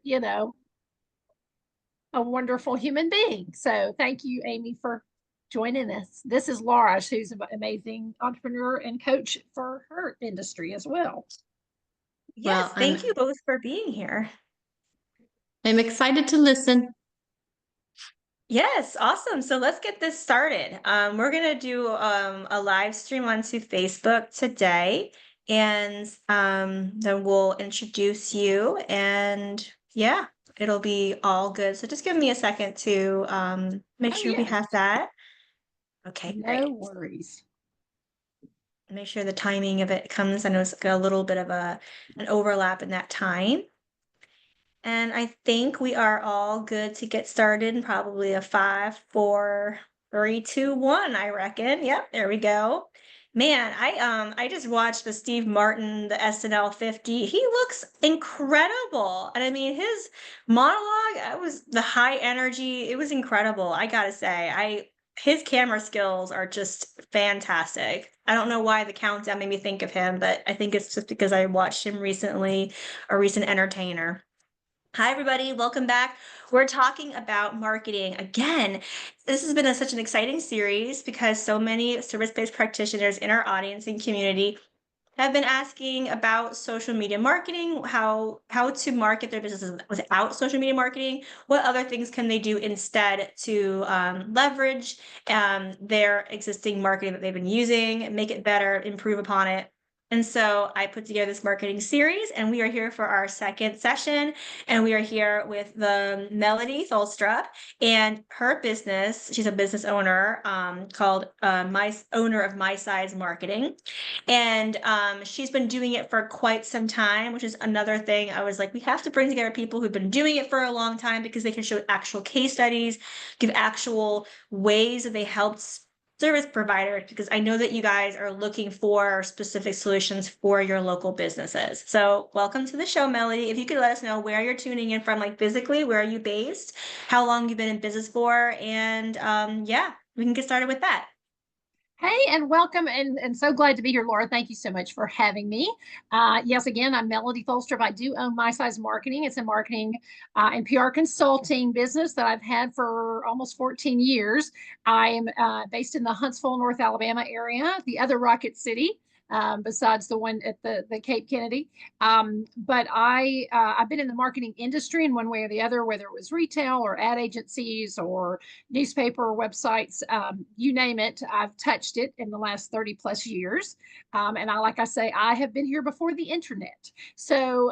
you know, a wonderful human being. So thank you, Amy, for joining us. This is Laura, who's an amazing entrepreneur and coach for her industry as well. Well, Yes, thank you both for being here. I'm excited to listen. Yes, awesome. So let's get this started. We're gonna do a live stream onto Facebook today, and then we'll introduce you, and yeah, it'll be all good. So just give me a second to make Oh, sure we yes. have that. Okay, great. No worries. Make sure the timing of it comes. I know it's like a little bit of an overlap in that time. And I think we are all good to get started. Probably a 5, 4, 3, 2, 1, I reckon. Yep, there we go. Man, I just watched the Steve Martin, the SNL 50. He looks incredible. And I mean his monologue, I was the high energy, it was incredible. I gotta say. His camera skills are just fantastic. I don't know why the countdown made me think of him, but I think it's just because I watched him recently, a recent entertainer. Hi, everybody. Welcome back. We're talking about marketing again. This has been such an exciting series because so many service-based practitioners in our audience and community have been asking about social media marketing, how to market their businesses without social media marketing, what other things can they do instead to leverage their existing marketing that they've been using, make it better, improve upon it. And so I put together this marketing series, and we are here for our second session. And we are here with the Melody Tholstrup and her business. She's a business owner called My Owner of My Size Marketing. And she's been doing it for quite some time, which is another thing. I was like, we have to bring together people who've been doing it for a long time because they can show actual case studies, give actual ways that they helped service providers, because I know that you guys are looking for specific solutions for your local businesses. So welcome to the show, Melody. If you could let us know where you're tuning in from, like physically, where are you based, how long you've been in business for, and yeah, we can get started with that. Hey, and welcome, and so glad to be here, Laura. Thank you so much for having me. Yes, again, I'm Melody Tholstrup. I do own My Size Marketing. It's a marketing and PR consulting business that I've had for almost 14 years. I am based in the Huntsville, North Alabama area, the other Rocket City. Besides the one at the Cape Kennedy, but I've been in the marketing industry in one way or the other, whether it was retail or ad agencies or newspaper websites, you name it. I've touched it in the last 30 plus years. And like I say, I have been here before the internet. So,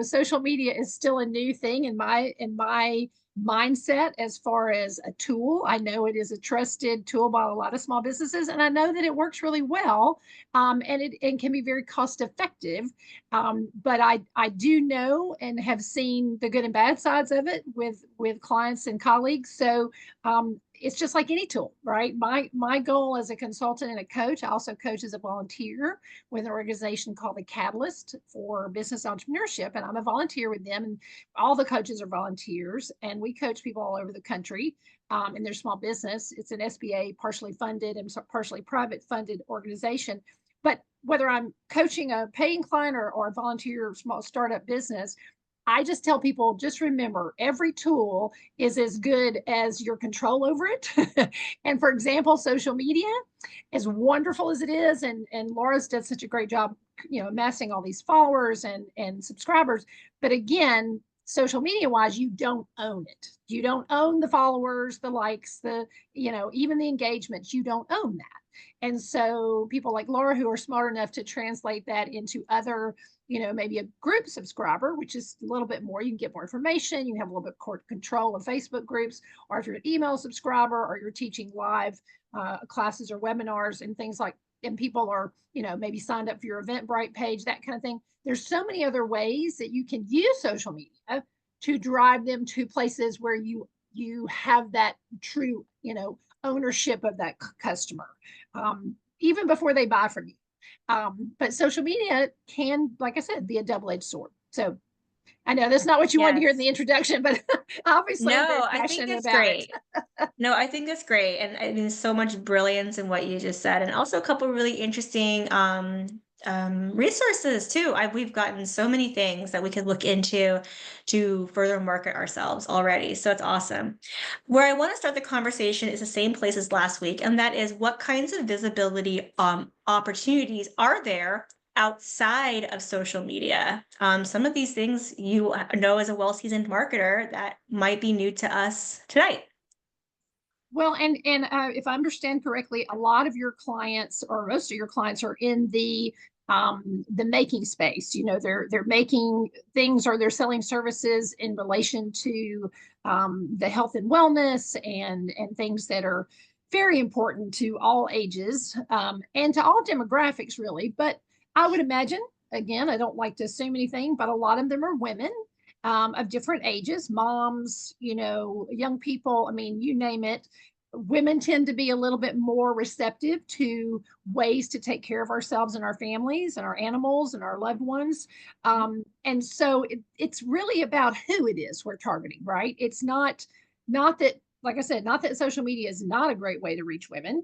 social media is still a new thing in my mindset as far as a tool. I know it is a trusted tool by a lot of small businesses, and I know that it works really well, and it can be very cost effective. But I do know and have seen the good and bad sides of it with clients and colleagues. So it's just like any tool, right? My goal as a consultant and a coach, I also coach as a volunteer with an organization called the Catalyst for Business Entrepreneurship, and I'm a volunteer with them. And all the coaches are volunteers, and we coach people all over the country in their small business. It's an SBA partially funded and partially private funded organization. But whether I'm coaching a paying client or a volunteer small startup business, I just tell people, just remember, every tool is as good as your control over it. And for example, social media, as wonderful as it is, and Laura's did such a great job, amassing all these followers and subscribers. But again, social media wise, you don't own it. You don't own the followers, the likes, even the engagements. You don't own that. And so people like Laura, who are smart enough to translate that into other, maybe a group subscriber, which is a little bit more, you can get more information, you can have a little bit more control of Facebook groups, or if you're an email subscriber or you're teaching live classes or webinars and things like, and people are, maybe signed up for your Eventbrite page, that kind of thing. There's so many other ways that you can use social media to drive them to places where you have that true, ownership of that customer, even before they buy from you. But social media can, like I said, be a double-edged sword. So I know that's not what you wanted to hear in Yes. the introduction, but obviously I'm very No, I think passionate it's about it. great. No, I think that's great. And I mean, so much brilliance in what you just said. And also a couple really interesting resources too. We've gotten so many things that we could look into to further market ourselves already. So it's awesome. Where I want to start the conversation is the same place as last week, and that is what kinds of visibility opportunities are there outside of social media? Some of these things you know as a well-seasoned marketer that might be new to us tonight. Well, and if I understand correctly, a lot of your clients, or most of your clients, are in the making space. You know, they're making things, or they're selling services in relation to the health and wellness and things that are very important to all ages and to all demographics, really. But I would imagine, again, I don't like to assume anything, but a lot of them are women of different ages, moms, you know, young people. I mean, you name it. Women tend to be a little bit more receptive to ways to take care of ourselves and our families and our animals and our loved ones. And so it's really about who it is we're targeting, right? It's not that, like I said, not that social media is not a great way to reach women,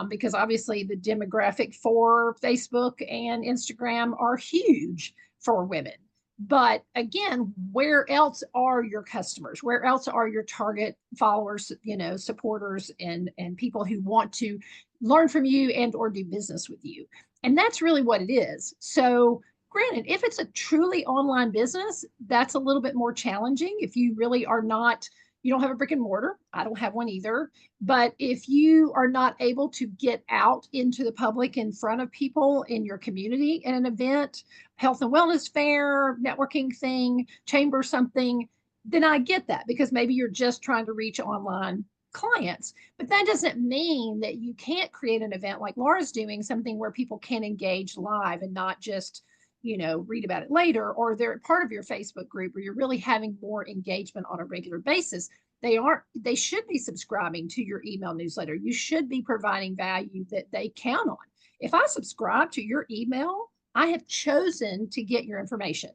because obviously the demographic for Facebook and Instagram are huge for women. But again, where else are your customers? Where else are your target followers, you know, supporters and people who want to learn from you and or do business with you? And that's really what it is. So granted, if it's a truly online business, that's a little bit more challenging. If you really are not, you don't have a brick and mortar. I don't have one either. But if you are not able to get out into the public in front of people in your community in an event, health and wellness fair, networking thing, chamber something, then I get that, because maybe you're just trying to reach online clients. But that doesn't mean that you can't create an event like Laura's doing, something where people can engage live and not just, you know, read about it later, or they're part of your Facebook group where you're really having more engagement on a regular basis. They should be subscribing to your email newsletter. You should be providing value that they count on. If I subscribe to your email, I have chosen to get your information.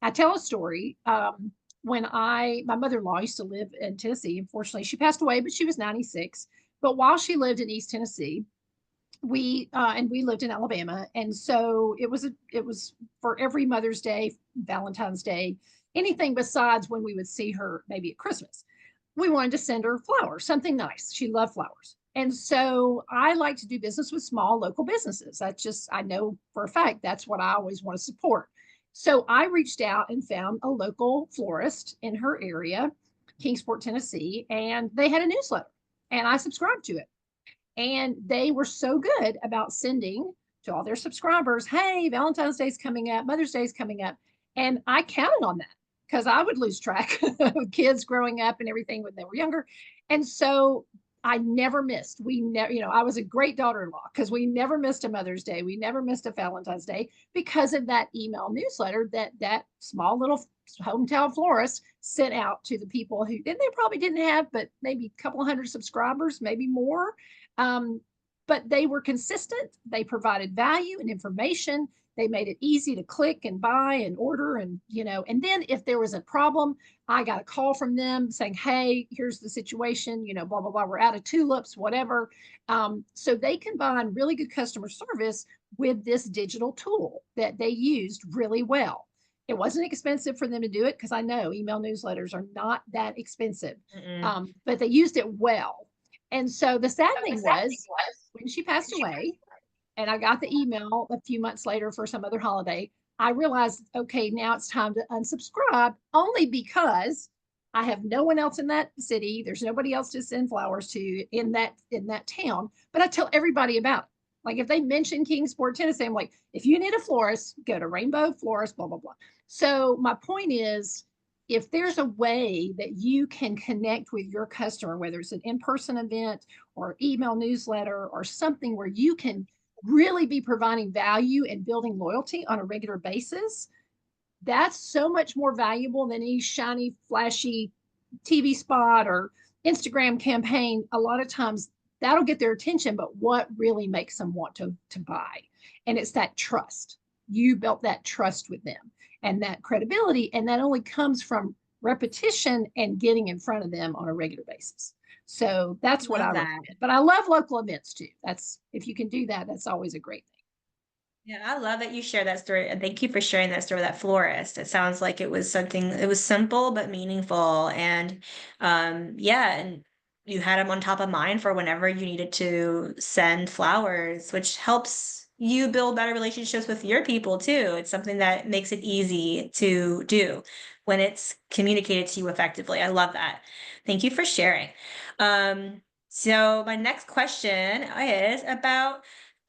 I tell a story. When my mother-in-law used to live in Tennessee. Unfortunately, she passed away, but she was 96. But while she lived in East Tennessee, we lived in Alabama, and so it was for every Mother's Day, Valentine's Day, anything besides when we would see her maybe at Christmas. We wanted to send her flowers, something nice. She loved flowers. And so I like to do business with small local businesses. I know for a fact that's what I always want to support. So I reached out and found a local florist in her area, Kingsport, Tennessee, and they had a newsletter, and I subscribed to it. And they were so good about sending to all their subscribers, hey, Valentine's Day is coming up, Mother's Day is coming up. And I counted on that because I would lose track of kids growing up and everything when they were younger. And so I never missed. We never, you know, I was a great daughter-in-law because we never missed a Mother's Day. We never missed a Valentine's Day because of that email newsletter that small little hometown florist sent out to the people who, and they probably didn't have, but maybe a couple hundred subscribers, maybe more. But they were consistent. They provided value and information. They made it easy to click and buy and order. And, you know, and then if there was a problem, I got a call from them saying, hey, here's the situation, you know, blah, blah, blah. We're out of tulips, whatever. So they combined really good customer service with this digital tool that they used really well. It wasn't expensive for them to do it because I know email newsletters are not that expensive, but they used it well. And so the sad thing was when she passed away, and I got the email a few months later for some other holiday, I realized, okay, now it's time to unsubscribe, only because I have no one else in that city. There's nobody else to send flowers to in that town. But I tell everybody about it. Like if they mention Kingsport, Tennessee, I'm like, if you need a florist, go to Rainbow Florist, blah, blah, blah. So my point is, if there's a way that you can connect with your customer, whether it's an in-person event or email newsletter or something where you can really be providing value and building loyalty on a regular basis, that's so much more valuable than any shiny, flashy TV spot or Instagram campaign. A lot of times that'll get their attention, but what really makes them want to buy? And it's that trust. You built that trust with them and that credibility, and that only comes from repetition and getting in front of them on a regular basis. So that's what I recommend. But I love local events too. That's, if you can do that, that's always a great thing. Yeah, I love that you share that story. And thank you for sharing that story with that florist. It sounds like it was something, it was simple but meaningful. And yeah, and you had them on top of mind for whenever you needed to send flowers, which helps you build better relationships with your people too. It's something that makes it easy to do when it's communicated to you effectively. I love that. Thank you for sharing. So my next question is about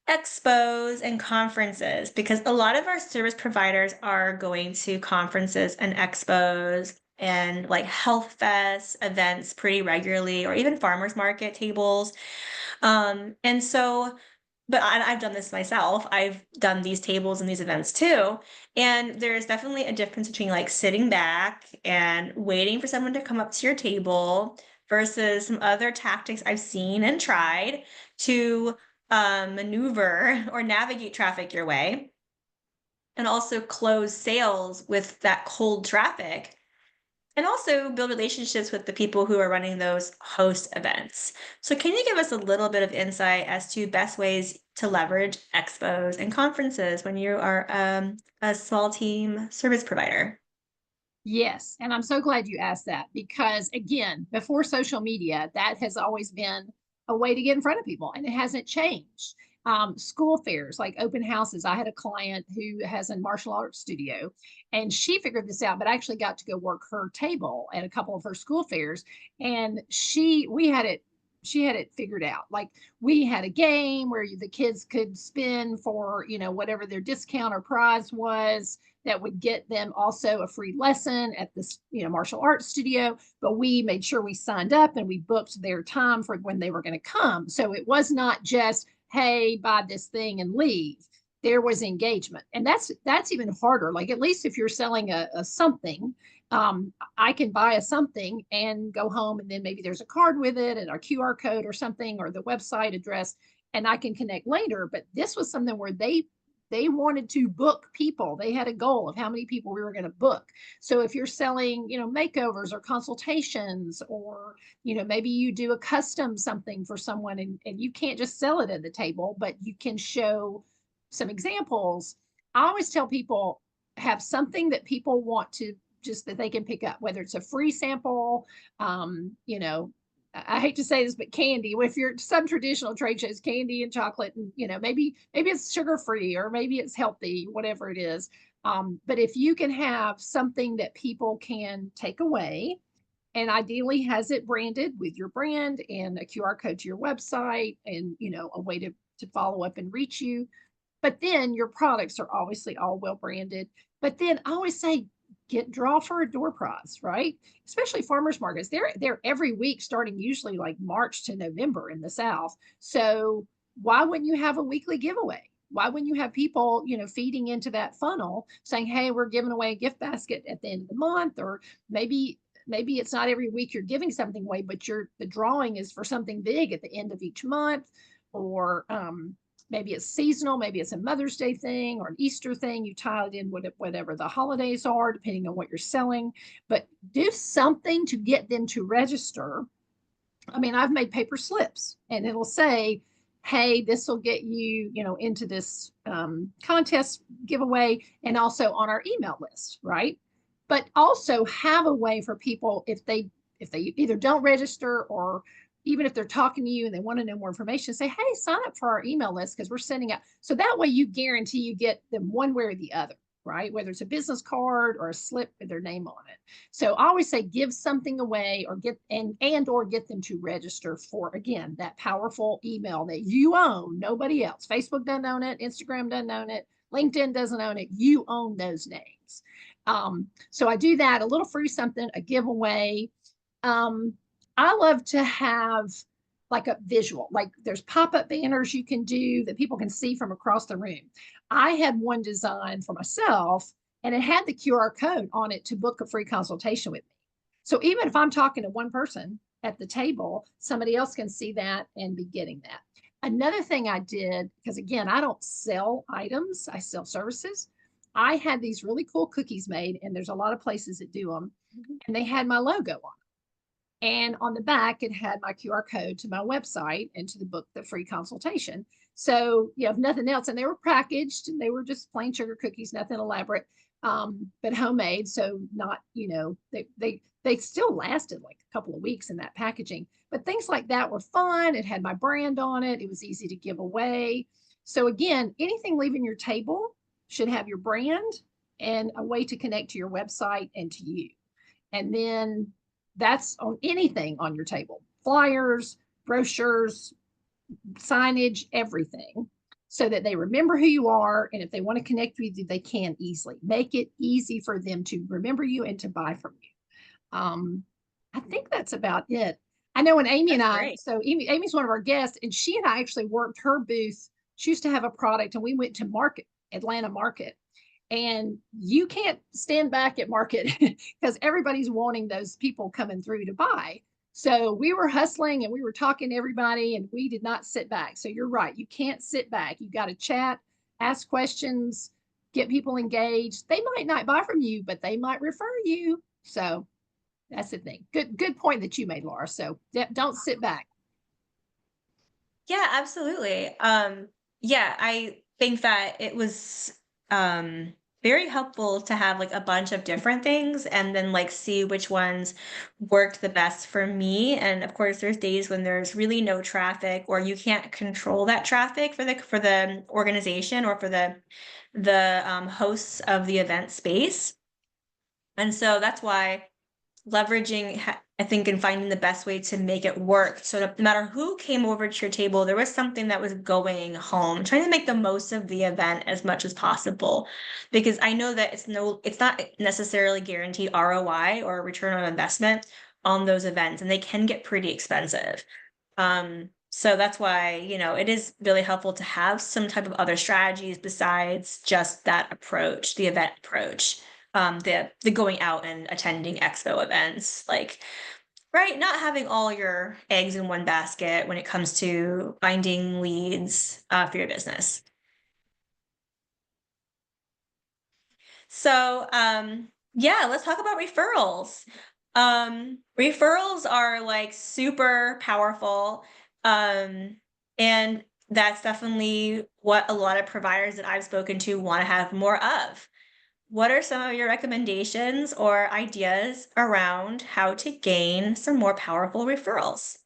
expos and conferences, because a lot of our service providers are going to conferences and expos and like health fest events pretty regularly, or even farmers market tables. And so, but I've done this myself. I've done these tables and these events too. And there's definitely a difference between like sitting back and waiting for someone to come up to your table versus some other tactics I've seen and tried to maneuver or navigate traffic your way, and also close sales with that cold traffic, and also build relationships with the people who are running those host events. So can you give us a little bit of insight as to best ways to leverage expos and conferences when you are a small team service provider? Yes, and I'm so glad you asked that because again, before social media, that has always been a way to get in front of people, and it hasn't changed. School fairs, like open houses. I had a client who has a martial arts studio, and she figured this out, but I actually got to go work her table at a couple of her school fairs, and she had it figured out. Like we had a game where the kids could spin for, whatever their discount or prize was, that would get them also a free lesson at this, martial arts studio. But we made sure we signed up and we booked their time for when they were going to come. So it was not just, hey, buy this thing and leave. There was engagement. And that's even harder. Like at least if you're selling a something, I can buy a something and go home, and then maybe there's a card with it and a QR code or something, or the website address, and I can connect later. But this was something where they wanted to book people. They had a goal of how many people we were going to book. So if you're selling, makeovers or consultations, or, maybe you do a custom something for someone, and you can't just sell it at the table, but you can show some examples. I always tell people, have something that people want to, just that they can pick up, whether it's a free sample, um, you know, I hate to say this, but candy. If you're some traditional trade shows, candy and chocolate, and maybe it's sugar free or maybe it's healthy, whatever it is. But if you can have something that people can take away, and ideally has it branded with your brand and a QR code to your website, and a way to follow up and reach you. But then your products are obviously all well branded. But then I always say, draw for a door prize, right? Especially farmers markets. They're every week, starting usually like March to November in the South. So why wouldn't you have a weekly giveaway? Why wouldn't you have people, feeding into that funnel saying, hey, we're giving away a gift basket at the end of the month? Or maybe it's not every week you're giving something away, but the drawing is for something big at the end of each month. Or maybe it's seasonal, maybe it's a Mother's Day thing or an Easter thing. You tie it in with whatever the holidays are, depending on what you're selling. But do something to get them to register. I mean, I've made paper slips, and it'll say, hey, this will get you, into this contest giveaway, and also on our email list, right? But also have a way for people, if they either don't register, or even if they're talking to you and they want to know more information, say, hey, sign up for our email list because we're sending out. So that way you guarantee you get them one way or the other, right? Whether it's a business card or a slip with their name on it. So I always say, give something away, or or get them to register for, again, that powerful email that you own, nobody else. Facebook doesn't own it, Instagram doesn't own it, LinkedIn doesn't own it. You own those names. So I do that, a little free something, a giveaway. I love to have like a visual, like there's pop-up banners you can do that people can see from across the room. I had one designed for myself, and it had the QR code on it to book a free consultation with me. So even if I'm talking to one person at the table, somebody else can see that and be getting that. Another thing I did, because again, I don't sell items, I sell services. I had these really cool cookies made, and there's a lot of places that do them, and they had my logo on. And on the back, it had my QR code to my website and to the book, the free consultation. So, if nothing else, and they were packaged and they were just plain sugar cookies, nothing elaborate, but homemade. So not, they still lasted like a couple of weeks in that packaging, but things like that were fun. It had my brand on it. It was easy to give away. So again, anything leaving your table should have your brand and a way to connect to your website and to you. And then that's on anything on your table, flyers, brochures, signage, everything, so that they remember who you are. And if they want to connect with you, they can easily. Make it easy for them to remember you and to buy from you. I think that's about it. I know when Amy and I, so Amy's one of our guests, and she and I actually worked her booth. She used to have a product, and we went to market, Atlanta market. And you can't stand back at market because everybody's wanting those people coming through to buy. So we were hustling and we were talking to everybody, and we did not sit back. So you're right. You can't sit back. You got to chat, ask questions, get people engaged. They might not buy from you, but they might refer you. So that's the thing. Good point that you made, Laura. So don't sit back. Yeah, absolutely. Yeah, I think that it was very helpful to have like a bunch of different things and then like see which ones worked the best for me. And of course, there's days when there's really no traffic or you can't control that traffic for the organization or for the hosts of the event space. And so that's why leveraging, I think, and finding the best way to make it work. So no matter who came over to your table, there was something that was going home, trying to make the most of the event as much as possible. Because I know that it's not necessarily guaranteed ROI or return on investment on those events, and they can get pretty expensive. So that's why, it is really helpful to have some type of other strategies besides just that approach, the event approach. The going out and attending expo events, like, right, not having all your eggs in one basket when it comes to finding leads for your business. So yeah, let's talk about referrals. Referrals are like super powerful, and that's definitely what a lot of providers that I've spoken to want to have more of. What are some of your recommendations or ideas around how to gain some more powerful referrals?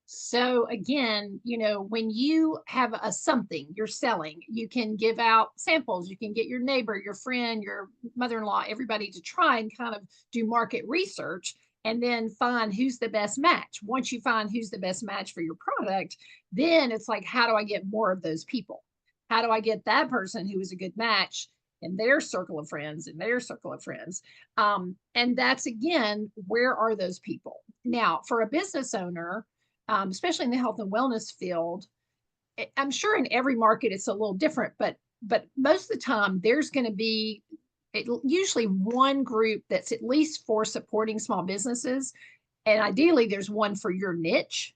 So again, when you have a something you're selling, you can give out samples. You can get your neighbor, your friend, your mother-in-law, everybody to try and kind of do market research and then find who's the best match. Once you find who's the best match for your product, then it's like, how do I get more of those people? How do I get that person who is a good match in their circle of friends and their circle of friends? And that's again, where are those people? Now, for a business owner, especially in the health and wellness field, I'm sure in every market it's a little different, but most of the time there's going to be usually one group that's at least for supporting small businesses, and ideally there's one for your niche,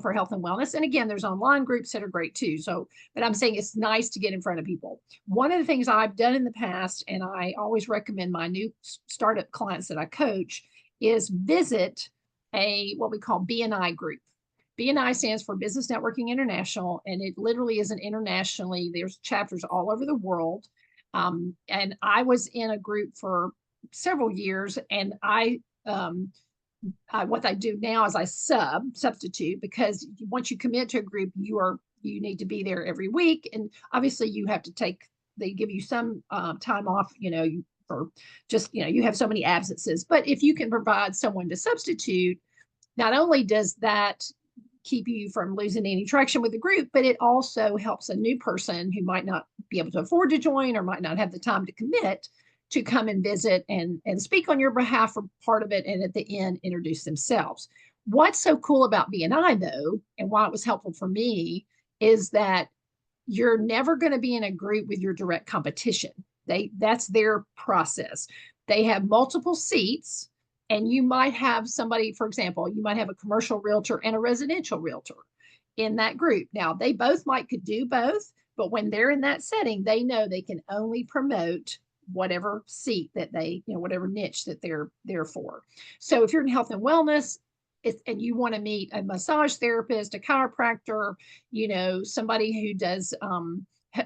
for health and wellness. And again, there's online groups that are great too. So, but I'm saying it's nice to get in front of people. One of the things I've done in the past, and I always recommend my new startup clients that I coach, is visit what we call BNI group. BNI stands for Business Networking International, and it literally is an internationally, there's chapters all over the world. And I was in a group for several years, and what I do now is I substitute, because once you commit to a group, you need to be there every week. And obviously you have to they give you some time off, for just, you have so many absences. But if you can provide someone to substitute, not only does that keep you from losing any traction with the group, but it also helps a new person who might not be able to afford to join or might not have the time to commit to come and visit and speak on your behalf for part of it, and at the end introduce themselves. What's so cool about BNI though, and why it was helpful for me, is that you're never going to be in a group with your direct competition. That's their process. They have multiple seats, and you might have somebody, for example, you might have a commercial realtor and a residential realtor in that group. Now, they both could do both, but when they're in that setting, they know they can only promote whatever seat that whatever niche that they're there for. So if you're in health and wellness, and you want to meet a massage therapist, a chiropractor, somebody who does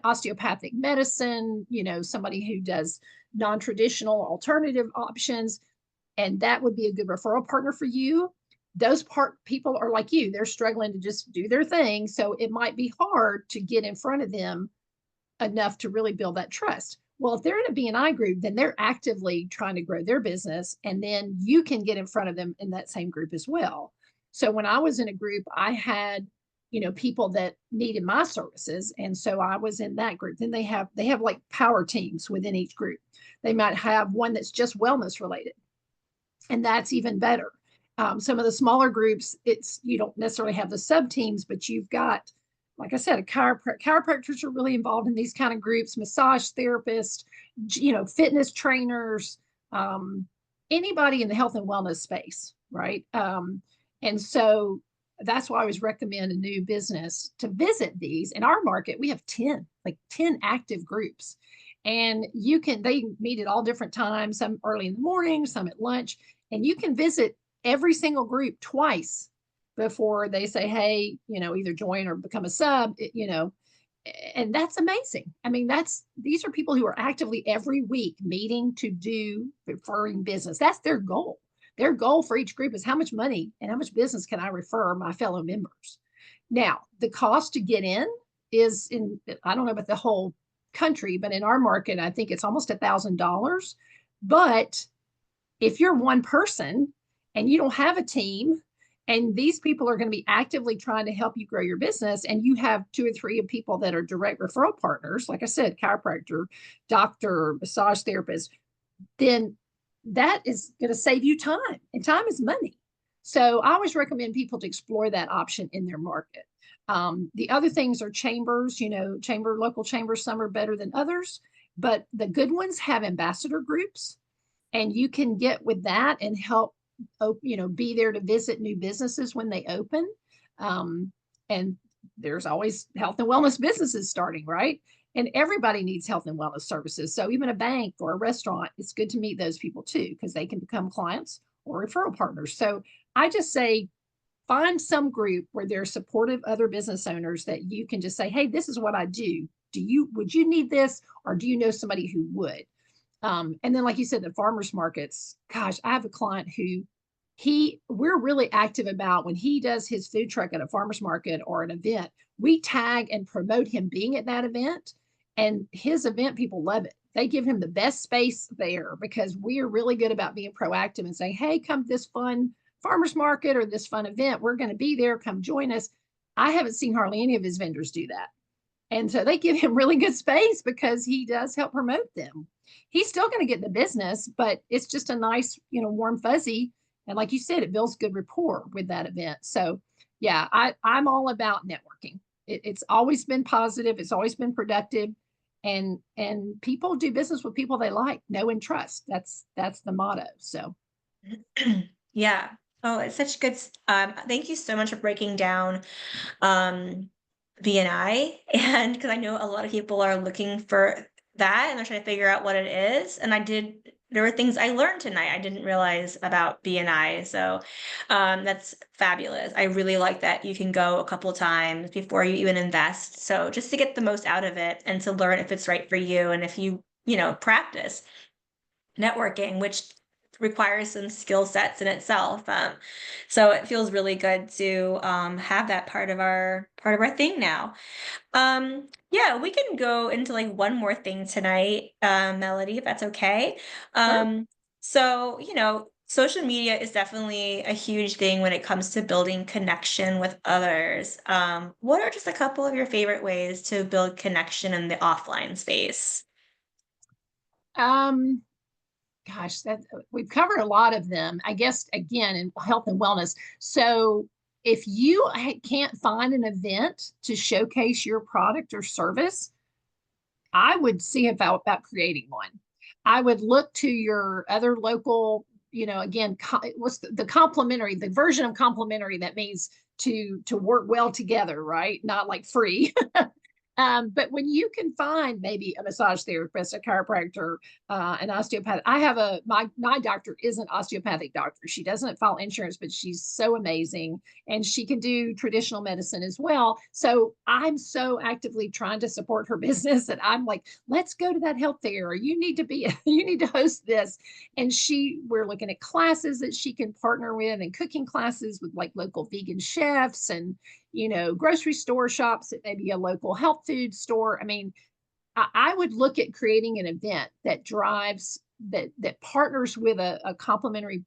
osteopathic medicine, somebody who does non-traditional alternative options, and that would be a good referral partner for you. Those people are like you, they're struggling to just do their thing. So it might be hard to get in front of them enough to really build that trust. Well, if they're in a BNI group, then they're actively trying to grow their business, and then you can get in front of them in that same group as well. So when I was in a group, I had, people that needed my services, and so I was in that group. Then they have like power teams within each group. They might have one that's just wellness related, and that's even better. Some of the smaller groups, you don't necessarily have the sub teams, but you've got, like I said, chiropractors are really involved in these kind of groups, massage therapists, fitness trainers, anybody in the health and wellness space, right? And so that's why I always recommend a new business to visit these. In our market, we have 10 active groups, and they meet at all different times, some early in the morning, some at lunch, and you can visit every single group twice before they say, hey, either join or become a sub, and that's amazing. I mean, these are people who are actively every week meeting to do referring business. That's their goal. Their goal for each group is how much money and how much business can I refer my fellow members. Now, the cost to get in is I don't know about the whole country, but in our market, I think it's almost $1,000. But if you're one person and you don't have a team, and these people are going to be actively trying to help you grow your business, and you have 2 or 3 of people that are direct referral partners, like I said, chiropractor, doctor, massage therapist, then that is going to save you time, and time is money. So I always recommend people to explore that option in their market. The other things are chambers, local chambers, some are better than others, but the good ones have ambassador groups, and you can get with that and help, be there to visit new businesses when they open. And there's always health and wellness businesses starting, right? And everybody needs health and wellness services. So even a bank or a restaurant, it's good to meet those people too, because they can become clients or referral partners. So I just say, find some group where there's supportive other business owners that you can just say, hey, this is what I do. Would you need this? Or do you know somebody who would? And then, like you said, the farmers markets, gosh, I have a client who we're really active about when he does his food truck at a farmers market or an event, we tag and promote him being at that event, and his event people love it. They give him the best space there because we are really good about being proactive and saying, hey, come to this fun farmers market or this fun event. We're going to be there. Come join us. I haven't seen hardly any of his vendors do that. And so they give him really good space because he does help promote them. He's still going to get the business, but it's just a nice, warm fuzzy. And like you said, it builds good rapport with that event. So yeah, I'm all about networking. It's always been positive. It's always been productive. And people do business with people they like, know, and trust. That's the motto. So yeah. Oh, it's such good. Thank you so much for breaking down BNI, and because I know a lot of people are looking for that and they're trying to figure out what it is. And there were things I learned tonight I didn't realize about BNI. So that's fabulous. I really like that you can go a couple times before you even invest. So just to get the most out of it and to learn if it's right for you, and if you, practice networking, which requires some skill sets in itself. So it feels really good to have that part of our thing now. Yeah, we can go into like one more thing tonight, Melody, if that's okay. sure. So, social media is definitely a huge thing when it comes to building connection with others. What are just a couple of your favorite ways to build connection in the offline space? Gosh, we've covered a lot of them, I guess, again, in health and wellness. So if you can't find an event to showcase your product or service, I would see about creating one. I would look to your other local, again, what's the complementary, the version of complementary that means to work well together, right? Not like free. But when you can find maybe a massage therapist, a chiropractor, an osteopath, I have my doctor is an osteopathic doctor. She doesn't file insurance, but she's so amazing, and she can do traditional medicine as well. So I'm so actively trying to support her business that I'm like, let's go to that health fair. You need to be, you need to host this. And we're looking at classes that she can partner with, and cooking classes with like local vegan chefs, and grocery store shops at maybe a local health food store. I mean, I would look at creating an event that drives that partners with a complementary,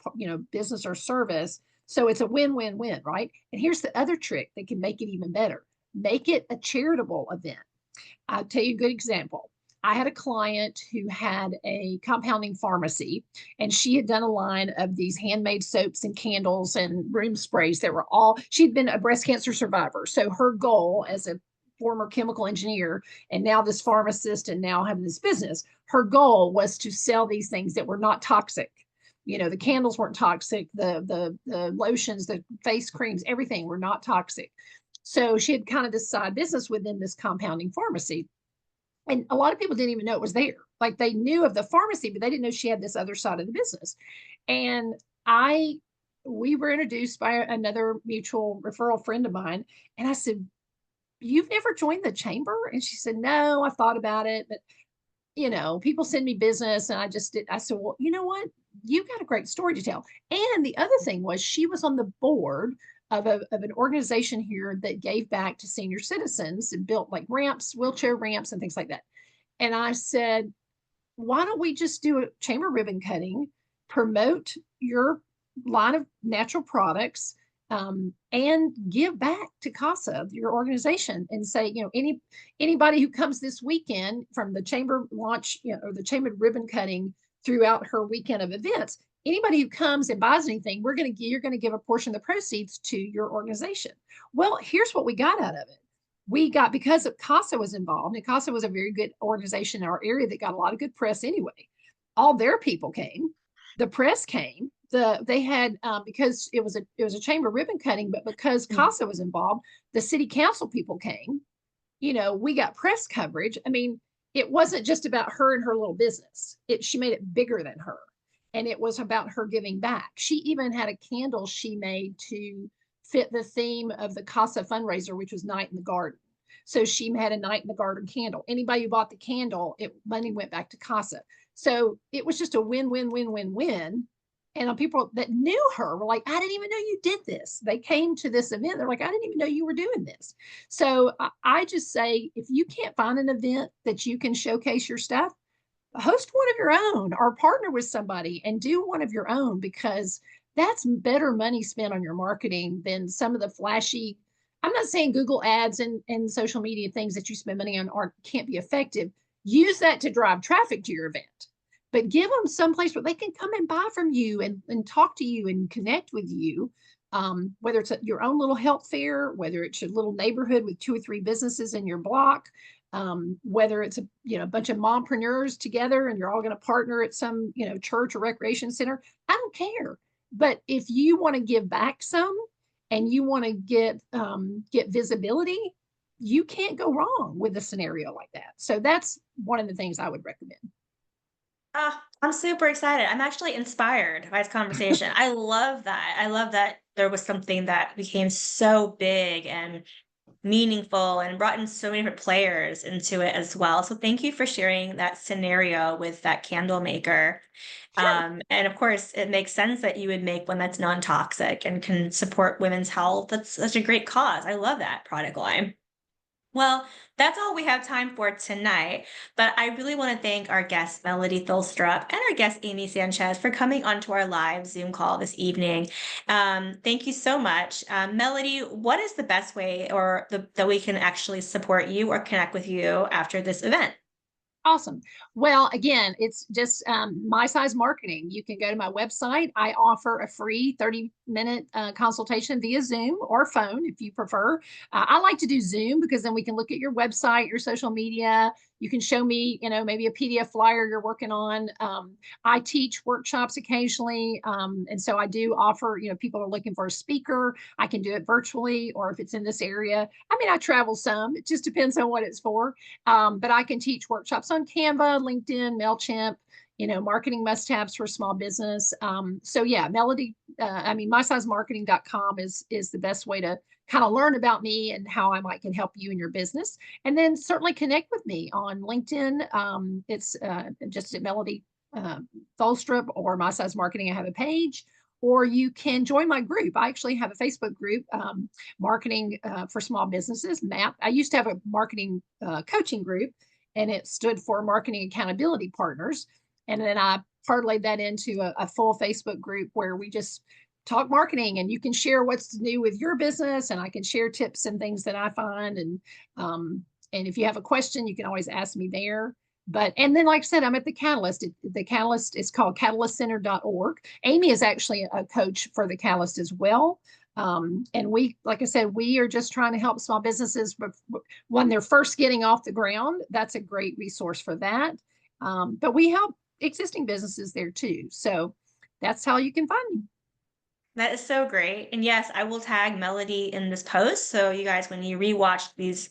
business or service. So it's a win-win-win, right? And here's the other trick that can make it even better. Make it a charitable event. I'll tell you a good example. I had a client who had a compounding pharmacy, and she had done a line of these handmade soaps and candles and room sprays that were she'd been a breast cancer survivor. So her goal as a former chemical engineer and now this pharmacist and now having this business, her goal was to sell these things that were not toxic. The candles weren't toxic, the lotions, the face creams, everything were not toxic. So she had kind of this side business within this compounding pharmacy. And a lot of people didn't even know it was there. Like, they knew of the pharmacy, but they didn't know she had this other side of the business. And we were introduced by another mutual referral friend of mine. And I said, "You've never joined the chamber?" And she said, "No, I thought about it, but people send me business." And I just did. I said, "Well, you know what? You've got a great story to tell." And the other thing was, she was on the board of an organization here that gave back to senior citizens and built like ramps, wheelchair ramps, and things like that. And I said, "Why don't we just do a chamber ribbon cutting, promote your line of natural products, and give back to CASA, your organization, and say, anybody who comes this weekend from the chamber launch, or the chamber ribbon cutting throughout her weekend of events, anybody who comes and buys anything, you're going to give a portion of the proceeds to your organization." Well, here's what we got out of it. We got, because of CASA was involved, and CASA was a very good organization in our area that got a lot of good press anyway. All their people came, the press came, they had, because it was a chamber ribbon cutting, but because CASA was involved, the city council people came. We got press coverage. I mean, it wasn't just about her and her little business. She made it bigger than her. And it was about her giving back. She even had a candle she made to fit the theme of the CASA fundraiser, which was Night in the Garden. So she had a Night in the Garden candle. Anybody who bought the candle, money went back to CASA. So it was just a win-win-win-win-win. And people that knew her were like, "I didn't even know you did this." They came to this event. They're like, "I didn't even know you were doing this." So I just say, if you can't find an event that you can showcase your stuff, host one of your own, or partner with somebody and do one of your own, because that's better money spent on your marketing than some of the flashy. I'm not saying Google ads and social media things that you spend money on can't be effective. Use that to drive traffic to your event, but give them some place where they can come and buy from you and talk to you and connect with you. Whether it's your own little health fair, whether it's your little neighborhood with 2 or 3 businesses in your block, whether it's a bunch of mompreneurs together and you're all going to partner at some church or recreation center. I don't care. But if you want to give back some, and you want to get visibility, you can't go wrong with a scenario like that. So that's one of the things I would recommend. I'm super excited. I'm actually inspired by this conversation. I love that. I love that there was something that became so big and meaningful and brought in so many different players into it as well. So thank you for sharing that scenario with that candle maker. Sure. And of course, it makes sense that you would make one that's non-toxic and can support women's health. That's such a great cause. I love that product line. Well, that's all we have time for tonight, but I really want to thank our guest, Melody Thilstrup, and our guest, Amy Sanchez, for coming onto our live Zoom call this evening. Thank you so much. Melody, what is the best way that we can actually support you or connect with you after this event? Awesome. Well, again, it's just My Size Marketing. You can go to my website. I offer a free 30-minute consultation via Zoom or phone if you prefer. I like to do Zoom because then we can look at your website, your social media, You can show me, maybe a PDF flyer you're working on. I teach workshops occasionally. And so I do offer, people are looking for a speaker. I can do it virtually, or if it's in this area. I mean, I travel some. It just depends on what it's for. But I can teach workshops on Canva, LinkedIn, MailChimp, marketing must-haves for small business. So yeah, Melody, mysizemarketing.com is the best way to kind of learn about me and how I can help you in your business. And then certainly connect with me on LinkedIn. It's just at Melody Tholstrup or My Size Marketing. I have a page, or you can join my group. I actually have a Facebook group, Marketing for Small Businesses, MAP. I used to have a marketing coaching group, and it stood for Marketing Accountability Partners. And then I parlayed that into a full Facebook group where we just talk marketing, and you can share what's new with your business, and I can share tips and things that I find. And if you have a question, you can always ask me there. And then, like I said, I'm at the Catalyst. The Catalyst is called catalystcenter.org. Amy is actually a coach for the Catalyst as well. And we, like I said, we are just trying to help small businesses when they're first getting off the ground. That's a great resource for that. But we help existing businesses there too. So that's how you can find me. That is so great. And yes, I will tag Melody in this post. So you guys, when you rewatch these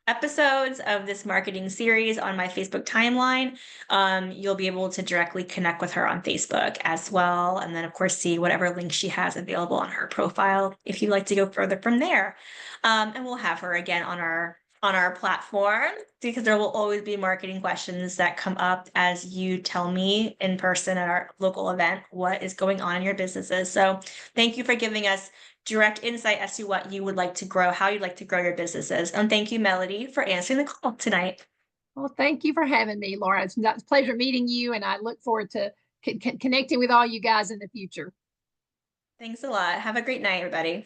episodes of this marketing series on my Facebook timeline, you'll be able to directly connect with her on Facebook as well. And then of course, see whatever links she has available on her profile if you'd like to go further from there. And we'll have her again on our platform, because there will always be marketing questions that come up as you tell me in person at our local event what is going on in your businesses. So thank you for giving us direct insight as to what you would like to grow, how you'd like to grow your businesses. And thank you, Melody, for answering the call tonight. Well, thank you for having me, Laura. It's a pleasure meeting you, and I look forward to connecting with all you guys in the future. Thanks a lot. Have a great night, everybody.